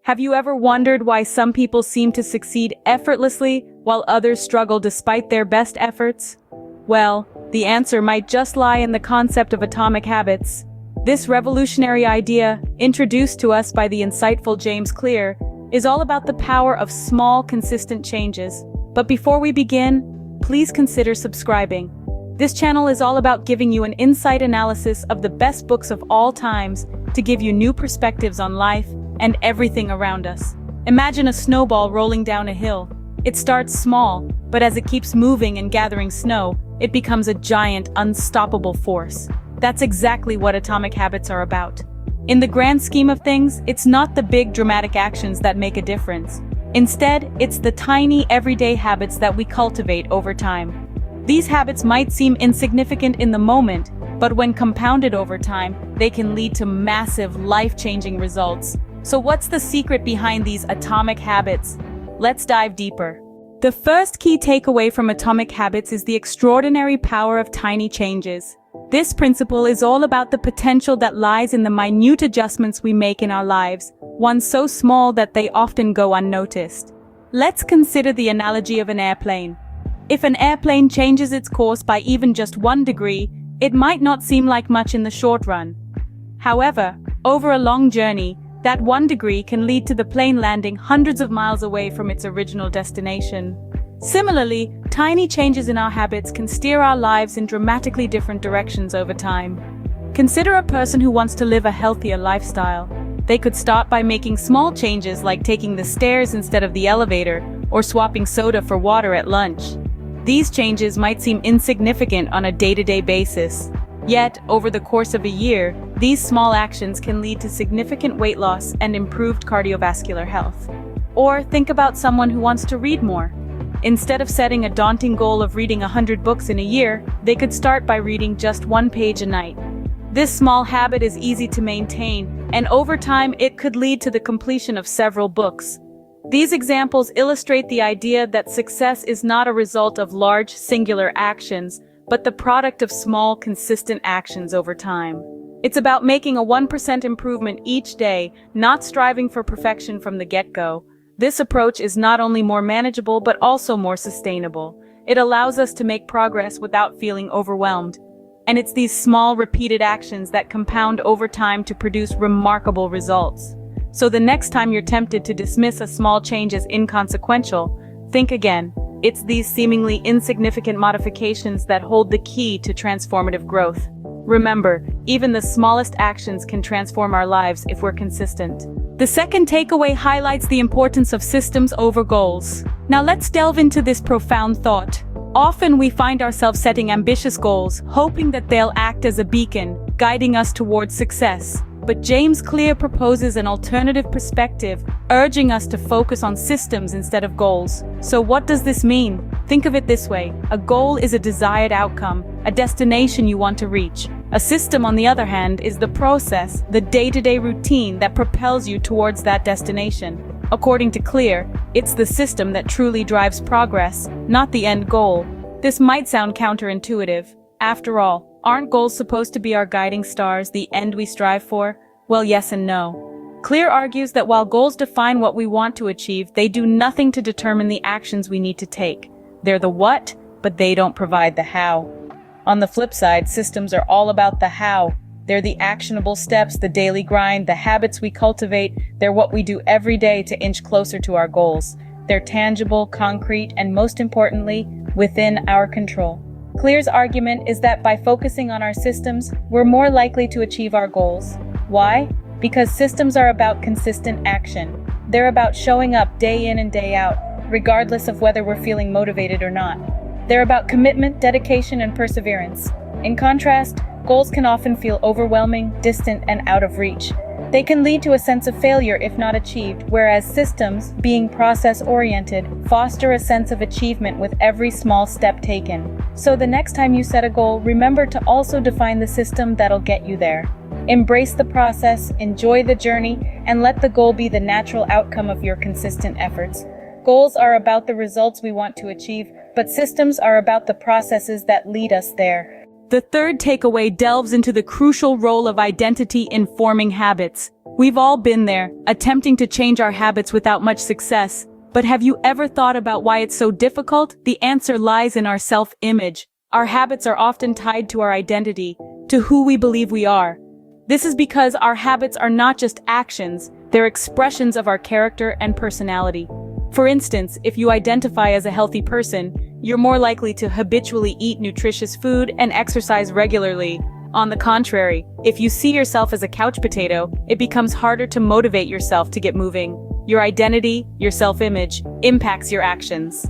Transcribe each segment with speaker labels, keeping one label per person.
Speaker 1: Have you ever wondered why some people seem to succeed effortlessly while others struggle despite their best efforts? Well, the answer might just lie in the concept of atomic habits. This revolutionary idea, introduced to us by the insightful James Clear, is all about the power of small, consistent changes. But before we begin, please consider subscribing. This channel is all about giving you an insight analysis of the best books of all times to give you new perspectives on life and everything around us. Imagine a snowball rolling down a hill. It starts small, but as it keeps moving and gathering snow, it becomes a giant, unstoppable force. That's exactly what atomic habits are about. In the grand scheme of things, it's not the big dramatic actions that make a difference. Instead, it's the tiny, everyday habits that we cultivate over time. These habits might seem insignificant in the moment, but when compounded over time, they can lead to massive, life-changing results. So what's the secret behind these atomic habits? Let's dive deeper. The first key takeaway from atomic habits is the extraordinary power of tiny changes. This principle is all about the potential that lies in the minute adjustments we make in our lives, ones so small that they often go unnoticed. Let's consider the analogy of an airplane. If an airplane changes its course by even just 1 degree, it might not seem like much in the short run. However, over a long journey, that 1 degree can lead to the plane landing hundreds of miles away from its original destination. Similarly, tiny changes in our habits can steer our lives in dramatically different directions over time. Consider a person who wants to live a healthier lifestyle. They could start by making small changes like taking the stairs instead of the elevator, or swapping soda for water at lunch. These changes might seem insignificant on a day-to-day basis. Yet, over the course of a year, these small actions can lead to significant weight loss and improved cardiovascular health. Or think about someone who wants to read more. Instead of setting a daunting goal of reading 100 books in a year, they could start by reading just 1 page a night. This small habit is easy to maintain, and over time it could lead to the completion of several books. These examples illustrate the idea that success is not a result of large, singular actions, but the product of small, consistent actions over time. It's about making a 1% improvement each day, not striving for perfection from the get-go. This approach is not only more manageable but also more sustainable. It allows us to make progress without feeling overwhelmed. And it's these small, repeated actions that compound over time to produce remarkable results. So the next time you're tempted to dismiss a small change as inconsequential, think again. It's these seemingly insignificant modifications that hold the key to transformative growth. Remember, even the smallest actions can transform our lives if we're consistent. The second takeaway highlights the importance of systems over goals. Now let's delve into this profound thought. Often we find ourselves setting ambitious goals, hoping that they'll act as a beacon, guiding us towards success. But James Clear proposes an alternative perspective, urging us to focus on systems instead of goals. So what does this mean? Think of it this way. A goal is a desired outcome, a destination you want to reach. A system, on the other hand, is the process, the day-to-day routine that propels you towards that destination. According to Clear, it's the system that truly drives progress, not the end goal. This might sound counterintuitive. After all, aren't goals supposed to be our guiding stars, the end we strive for? Well, yes and no. Clear argues that while goals define what we want to achieve, they do nothing to determine the actions we need to take. They're the what, but they don't provide the how. On the flip side, systems are all about the how. They're the actionable steps, the daily grind, the habits we cultivate. They're what we do every day to inch closer to our goals. They're tangible, concrete, and most importantly, within our control. Clear's argument is that by focusing on our systems, we're more likely to achieve our goals. Why? Because systems are about consistent action. They're about showing up day in and day out, regardless of whether we're feeling motivated or not. They're about commitment, dedication, and perseverance. In contrast, goals can often feel overwhelming, distant, and out of reach. They can lead to a sense of failure if not achieved, whereas systems, being process-oriented, foster a sense of achievement with every small step taken. So the next time you set a goal, remember to also define the system that'll get you there. Embrace the process, enjoy the journey, and let the goal be the natural outcome of your consistent efforts. Goals are about the results we want to achieve, but systems are about the processes that lead us there. The third takeaway delves into the crucial role of identity in forming habits. We've all been there, attempting to change our habits without much success. But have you ever thought about why it's so difficult? The answer lies in our self-image. Our habits are often tied to our identity, to who we believe we are. This is because our habits are not just actions, they're expressions of our character and personality. For instance, if you identify as a healthy person, you're more likely to habitually eat nutritious food and exercise regularly. On the contrary, if you see yourself as a couch potato, it becomes harder to motivate yourself to get moving. Your identity, your self-image, impacts your actions.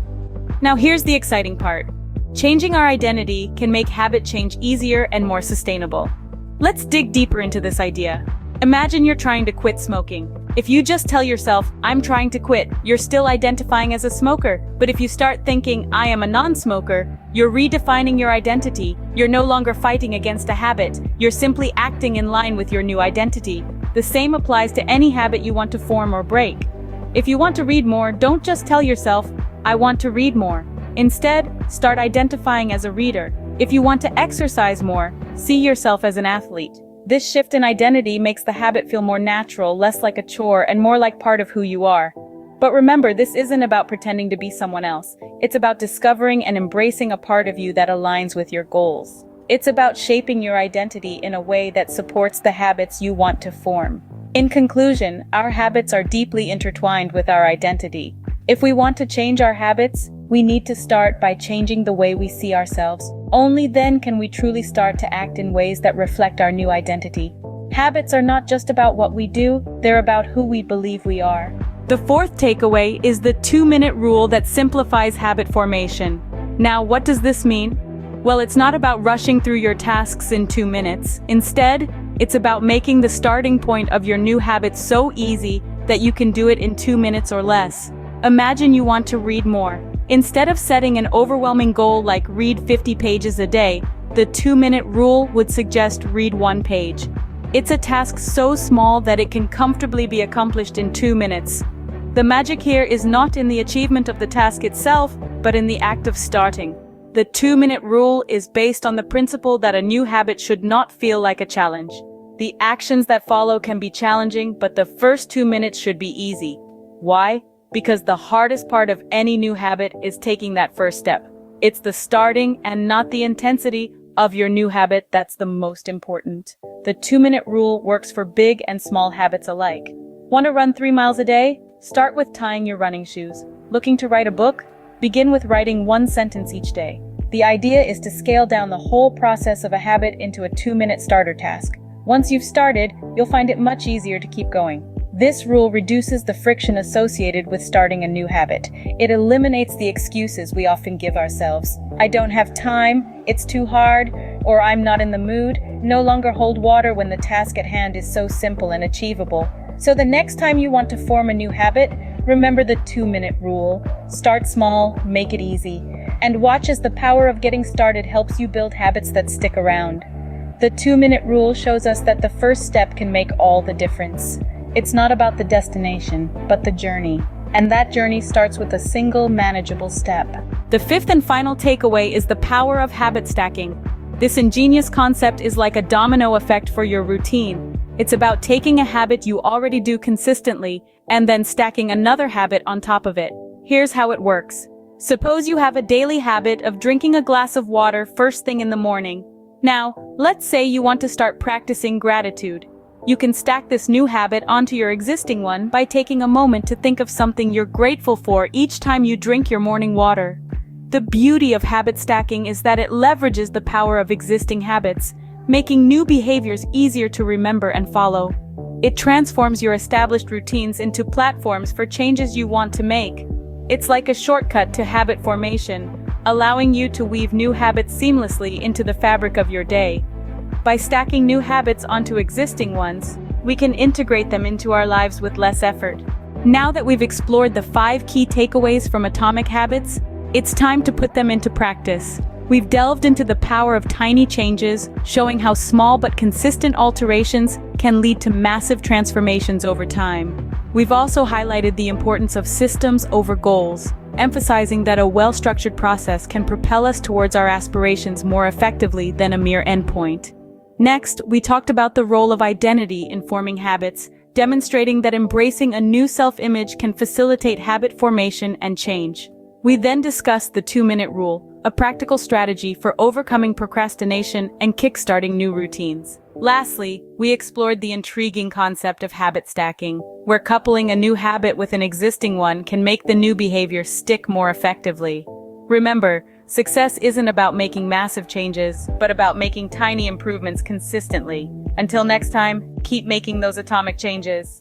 Speaker 1: Now here's the exciting part. Changing our identity can make habit change easier and more sustainable. Let's dig deeper into this idea. Imagine you're trying to quit smoking. If you just tell yourself, I'm trying to quit, you're still identifying as a smoker. But if you start thinking, I am a non-smoker, you're redefining your identity. You're no longer fighting against a habit. You're simply acting in line with your new identity. The same applies to any habit you want to form or break. If you want to read more, don't just tell yourself, I want to read more. Instead, start identifying as a reader. If you want to exercise more, see yourself as an athlete. This shift in identity makes the habit feel more natural, less like a chore, and more like part of who you are. But remember, this isn't about pretending to be someone else. It's about discovering and embracing a part of you that aligns with your goals. It's about shaping your identity in a way that supports the habits you want to form. In conclusion, our habits are deeply intertwined with our identity. If we want to change our habits, we need to start by changing the way we see ourselves. Only then can we truly start to act in ways that reflect our new identity. Habits are not just about what we do, they're about who we believe we are. The fourth takeaway is the 2-minute rule that simplifies habit formation. Now, what does this mean? Well, it's not about rushing through your tasks in 2 minutes. Instead, it's about making the starting point of your new habit so easy that you can do it in 2 minutes or less. Imagine you want to read more. Instead of setting an overwhelming goal like read 50 pages a day, the 2-minute rule would suggest read 1 page. It's a task so small that it can comfortably be accomplished in 2 minutes. The magic here is not in the achievement of the task itself, but in the act of starting. The 2-minute rule is based on the principle that a new habit should not feel like a challenge. The actions that follow can be challenging, but the first 2 minutes should be easy. Why? Because the hardest part of any new habit is taking that first step. It's the starting and not the intensity of your new habit that's the most important. The 2-minute rule works for big and small habits alike. Want to run 3 miles a day? Start with tying your running shoes. Looking to write a book? Begin with writing 1 sentence each day. The idea is to scale down the whole process of a habit into a 2-minute starter task. Once you've started, you'll find it much easier to keep going. This rule reduces the friction associated with starting a new habit. It eliminates the excuses we often give ourselves. I don't have time, it's too hard, or I'm not in the mood. No longer hold water when the task at hand is so simple and achievable. So the next time you want to form a new habit, remember the 2-minute rule. Start small, make it easy, and watch as the power of getting started helps you build habits that stick around. The 2-minute rule shows us that the first step can make all the difference. It's not about the destination, but the journey. And that journey starts with a single manageable step. The fifth and final takeaway is the power of habit stacking. This ingenious concept is like a domino effect for your routine. It's about taking a habit you already do consistently and then stacking another habit on top of it. Here's how it works. Suppose you have a daily habit of drinking a glass of water first thing in the morning. Now, let's say you want to start practicing gratitude. You can stack this new habit onto your existing one by taking a moment to think of something you're grateful for each time you drink your morning water. The beauty of habit stacking is that it leverages the power of existing habits, making new behaviors easier to remember and follow. It transforms your established routines into platforms for changes you want to make. It's like a shortcut to habit formation, allowing you to weave new habits seamlessly into the fabric of your day. By stacking new habits onto existing ones, we can integrate them into our lives with less effort. Now that we've explored the 5 key takeaways from Atomic Habits, it's time to put them into practice. We've delved into the power of tiny changes, showing how small but consistent alterations can lead to massive transformations over time. We've also highlighted the importance of systems over goals, emphasizing that a well-structured process can propel us towards our aspirations more effectively than a mere endpoint. Next, we talked about the role of identity in forming habits, demonstrating that embracing a new self-image can facilitate habit formation and change. We then discussed the 2-minute rule, a practical strategy for overcoming procrastination and kickstarting new routines. Lastly, we explored the intriguing concept of habit stacking, where coupling a new habit with an existing one can make the new behavior stick more effectively. Remember, success isn't about making massive changes, but about making tiny improvements consistently. Until next time, keep making those atomic changes.